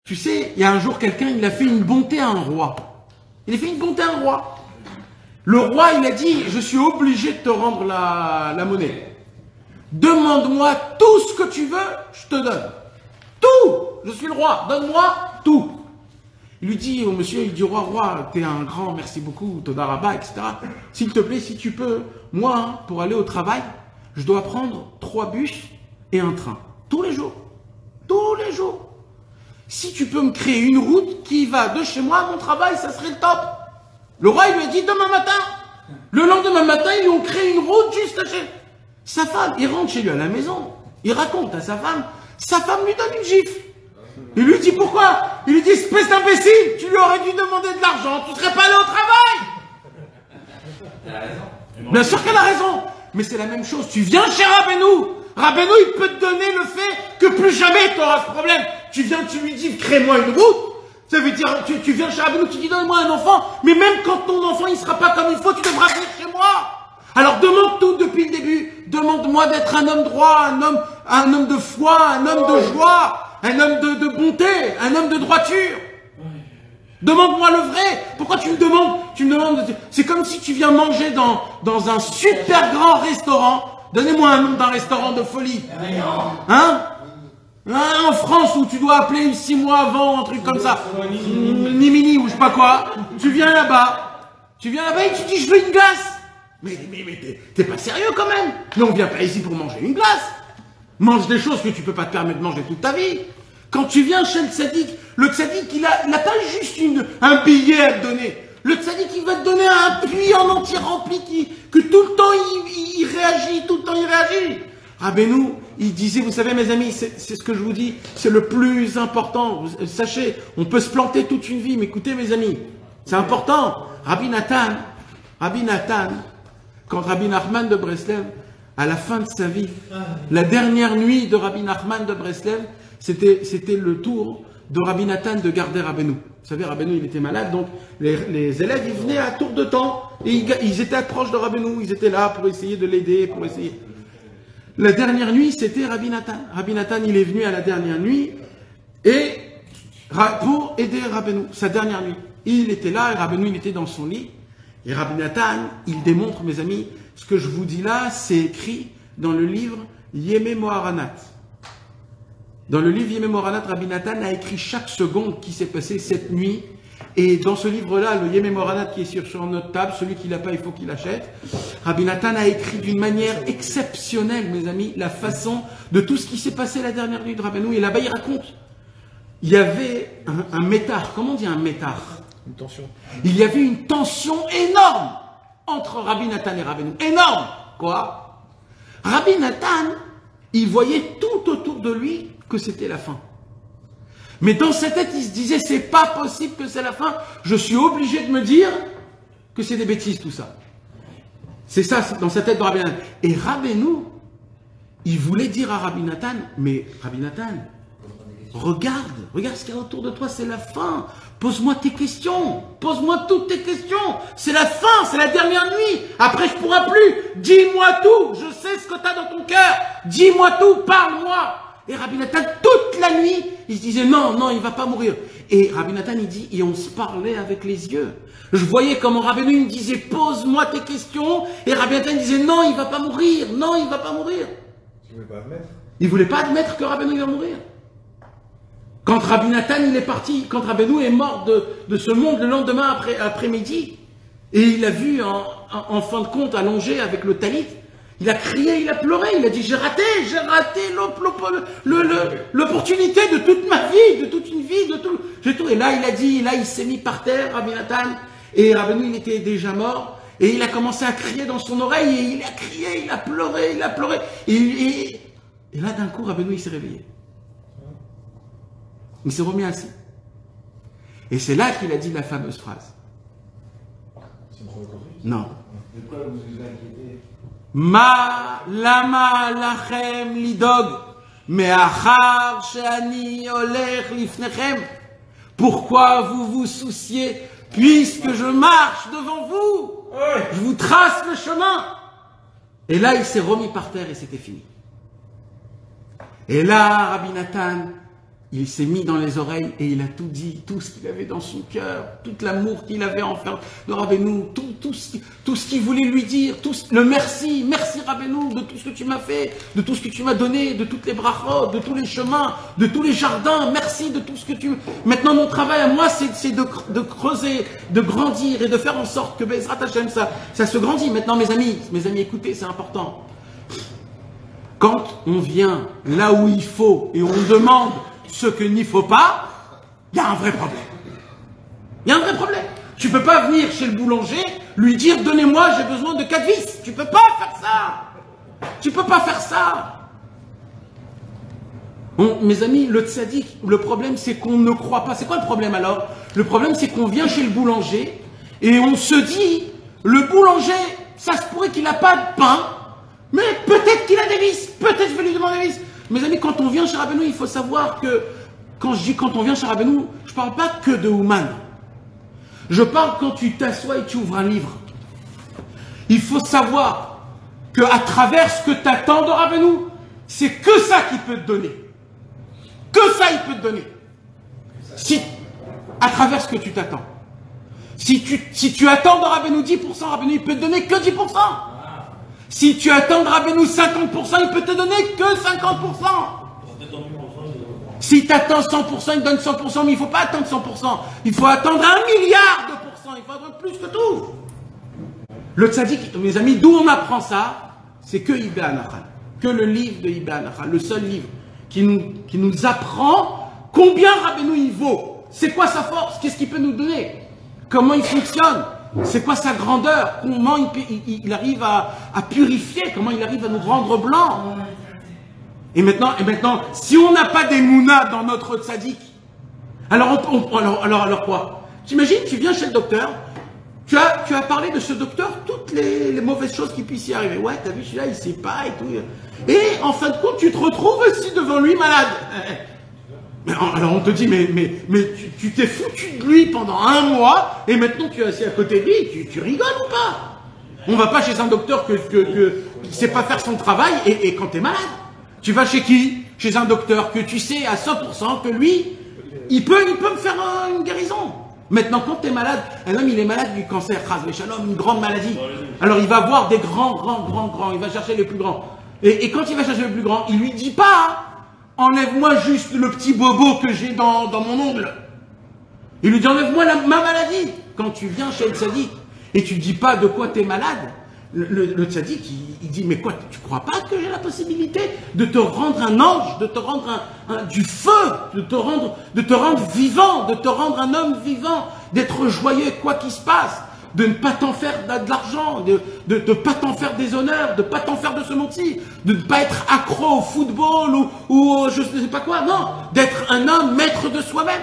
Tu sais, il y a un jour quelqu'un, il a fait une bonté à un roi. Il a fait une bonté à un roi. Le roi, il a dit, je suis obligé de te rendre la monnaie. Demande-moi tout ce que tu veux, je te donne. Tout. Je suis le roi, donne-moi tout. Il lui dit au monsieur, il dit, roi, t'es un grand, merci beaucoup, Todaraba, etc. S'il te plaît, si tu peux, moi, pour aller au travail, je dois prendre 3 bus et un train. Tous les jours. Tous les jours. Si tu peux me créer une route qui va de chez moi à mon travail, ça serait le top. Le roi, il lui a dit demain matin. Le lendemain matin, ils lui ont créé une route juste à chez sa femme. Il rentre chez lui à la maison. Il raconte à sa femme lui donne une gifle. Il lui dit pourquoi? Il lui dit espèce d'imbécile, tu lui aurais dû demander de l'argent, tu ne serais pas allé au travail. Elle a raison. Bien sûr qu'elle a raison. Mais c'est la même chose. Tu viens chez Rabbeinu. Rabbeinu, il peut te donner le fait que plus jamais tu auras ce problème. Tu viens, tu lui dis, crée-moi une route. Ça veut dire, tu viens chez Rabbeinu, tu dis, donne-moi un enfant. Mais même quand ton enfant, il sera pas comme il faut, tu devras venir chez moi. Alors demande tout depuis le début. Demande-moi d'être un homme droit, un homme de foi, un homme de joie, un homme de bonté, un homme de droiture. Demande-moi le vrai. Pourquoi tu me demandes, c'est comme si tu viens manger dans un super grand restaurant. Donnez-moi un nom d'un restaurant de folie. Hein? En France où tu dois appeler 6 mois avant, un truc comme ça. Nimini ou je sais pas quoi. Tu viens là-bas et tu dis je veux une glace. Mais t'es pas sérieux quand même. Mais on vient pas ici pour manger une glace. Mange des choses que tu peux pas te permettre de manger toute ta vie. Quand tu viens chez le tzaddik, il n'a pas juste un billet à te donner. Le tzaddik, il va te donner un puits en entier rempli que tout le temps il réagit, tout le temps il réagit. Rabbeinu, il disait, vous savez mes amis, c'est ce que je vous dis, c'est le plus important. Sachez, on peut se planter toute une vie, mais écoutez mes amis, c'est important. Rabbi Nathan, quand Rabbi Nachman de Breslev, à la fin de sa vie, la dernière nuit de Rabbi Nachman de Breslev, c'était le tour de Rabbi Nathan de garder Rabbeinu. Vous savez, Rabbeinu, il était malade, donc les élèves, ils venaient à tour de temps, et ils étaient proches de Rabbeinu, ils étaient là pour essayer de l'aider, pour essayer. La dernière nuit, c'était Rabbi Nathan. Rabbi Nathan, il est venu à la dernière nuit, et pour aider Rabbeinu, sa dernière nuit. Il était là, et Rabbeinu, il était dans son lit, et Rabbi Nathan, il démontre, mes amis, ce que je vous dis là, c'est écrit dans le livre Yemé Moharanat. Dans le livre Yemé Moharanat, Rabbi Nathan a écrit chaque seconde qui s'est passée cette nuit. Et dans ce livre-là, le Yemé Moharanat qui est sur notre table, celui qui l'a pas, il faut qu'il l'achète. Rabbi Nathan a écrit d'une manière exceptionnelle, mes amis, la façon de tout ce qui s'est passé la dernière nuit de Rabbeinu. Et là-bas, il raconte. Il y avait un métar. Comment on dit un métar? Une tension. Il y avait une tension énorme entre Rabbi Nathan et Rabbeinu. Énorme. Quoi? Rabbi Nathan, il voyait tout autour de lui que c'était la fin. Mais dans sa tête, il se disait, c'est pas possible que c'est la fin. Je suis obligé de me dire que c'est des bêtises tout ça. C'est ça, dans sa tête de Rabbi Nathan. Et Rabbeinu, il voulait dire à Rabbi Nathan, mais Rabbi Nathan, regarde ce qu'il y a autour de toi, c'est la fin. Pose-moi tes questions, pose-moi toutes tes questions. C'est la fin, c'est la dernière nuit. Après, je ne pourrai plus. Dis-moi tout, je sais ce que tu as dans ton cœur. Dis-moi tout, parle-moi. Et Rabbi Nathan, toute la nuit, il se disait non, il ne va pas mourir. Et Rabbi Nathan, il dit, et on se parlait avec les yeux. Je voyais comment Rabbeinu me disait, pose-moi tes questions. Et Rabbi Nathan disait, non, il ne va pas mourir. Non, il ne va pas mourir. Il ne voulait pas admettre. Il ne voulait pas admettre que Rabbeinu va mourir. Quand Rabbi Nathan, il est parti, quand Rabbeinu est mort de ce monde le lendemain après-midi, et il a vu en fin de compte allongé avec le talit, il a crié, il a pleuré, il a dit j'ai raté l'opportunité de toute ma vie, de toute une vie, de tout. Et là, il a dit, là, il s'est mis par terre, Rabbi Nathan, et Rabbeinu, il était déjà mort, et il a commencé à crier dans son oreille, et il a crié, il a pleuré, et là, d'un coup, Rabbeinu, il s'est réveillé. Il s'est remis assis. Et c'est là qu'il a dit la fameuse phrase. Non. De quoi vous vous inquiétez? Ma lama lachem lidog me'achar she'ani olech lifnechem. Pourquoi vous vous souciez puisque je marche devant vous? Je vous trace le chemin. Et là, il s'est remis par terre et c'était fini. Et là, Rabbi Nathan, il s'est mis dans les oreilles et il a tout dit, tout ce qu'il avait dans son cœur, tout l'amour qu'il avait envers le Rabbeinu, tout ce qu'il voulait lui dire, le merci Rabbeinu de tout ce que tu m'as fait, de tout ce que tu m'as donné, de toutes les brachot, de tous les chemins, de tous les jardins, merci de tout ce que tu... Maintenant mon travail à moi c'est de creuser, de grandir et de faire en sorte que Bezrat Hashem ça se grandit. Maintenant mes amis écoutez, c'est important. Quand on vient là où il faut et on demande ce qu'il n'y faut pas, il y a un vrai problème. Il y a un vrai problème. Tu peux pas venir chez le boulanger, lui dire « Donnez-moi, j'ai besoin de 4 vis ». Tu peux pas faire ça. Tu peux pas faire ça. Bon, mes amis, le tzaddik, le problème c'est qu'on ne croit pas. C'est quoi le problème alors? Le problème c'est qu'on vient chez le boulanger et on se dit « Le boulanger, ça se pourrait qu'il n'a pas de pain, mais peut-être qu'il a des vis, peut-être je vais lui demander des vis ». Mes amis, quand on vient chez Rabbeinu, il faut savoir que, quand je dis quand on vient chez Rabbeinu, je ne parle pas que de Ouman. Je parle quand tu t'assois et tu ouvres un livre. Il faut savoir qu'à travers ce que tu attends de Rabbeinu, c'est que ça qu'il peut te donner. Que ça il peut te donner. Si, à travers ce que tu t'attends. Si tu attends de Rabbeinu 10%, Rabbeinu il peut te donner que 10%. Si tu attends de Rabbeinu 50%, il peut te donner que 50%. Si tu attends 100%, il te donne 100%, mais il ne faut pas attendre 100%. Il faut attendre 1 milliard de pourcents. Il faut attendre plus que tout. Le tzaddik, mes amis, d'où on apprend ça? C'est que Ibn Anachal. Que le livre de Ibn Anachal, le seul livre qui nous apprend combien Rabbeinu il vaut. C'est quoi sa force? Qu'est-ce qu'il peut nous donner? Comment il fonctionne? C'est quoi sa grandeur? Comment il arrive à purifier? Comment il arrive à nous rendre blancs? Et maintenant, si on n'a pas des mounas dans notre tzaddik, alors quoi? T'imagines, tu viens chez le docteur, tu as parlé de ce docteur, toutes les mauvaises choses qui puissent y arriver. Ouais, t'as vu celui-là, il sait pas et tout. Et en fin de compte, tu te retrouves aussi devant lui malade. Alors on te dit, mais tu t'es foutu de lui pendant 1 mois, et maintenant tu es assis à côté de lui, tu rigoles ou pas? On va pas chez un docteur qui ne sait pas faire son travail, et quand tu es malade, tu vas chez qui? Chez un docteur que tu sais à 100% que lui, il peut me faire une guérison. Maintenant, quand tu es malade, un homme il est malade du cancer, une grande maladie. Alors il va voir des grands, il va chercher les plus grands. Et quand il va chercher le plus grand, il lui dit pas, enlève-moi juste le petit bobo que j'ai dans mon ongle. Il lui dit, enlève-moi ma maladie. Quand tu viens chez le tzaddik et tu ne dis pas de quoi tu es malade, le tzaddik, il dit, mais quoi, tu crois pas que j'ai la possibilité de te rendre un ange, de te rendre du feu, de te rendre vivant, de te rendre un homme vivant, d'être joyeux quoi qu'il se passe, de ne pas t'en faire de l'argent, de ne pas t'en faire des honneurs, de ne pas t'en faire de ce monde-ci, de ne pas être accro au football ou je ne sais pas quoi, non, d'être un homme maître de soi-même.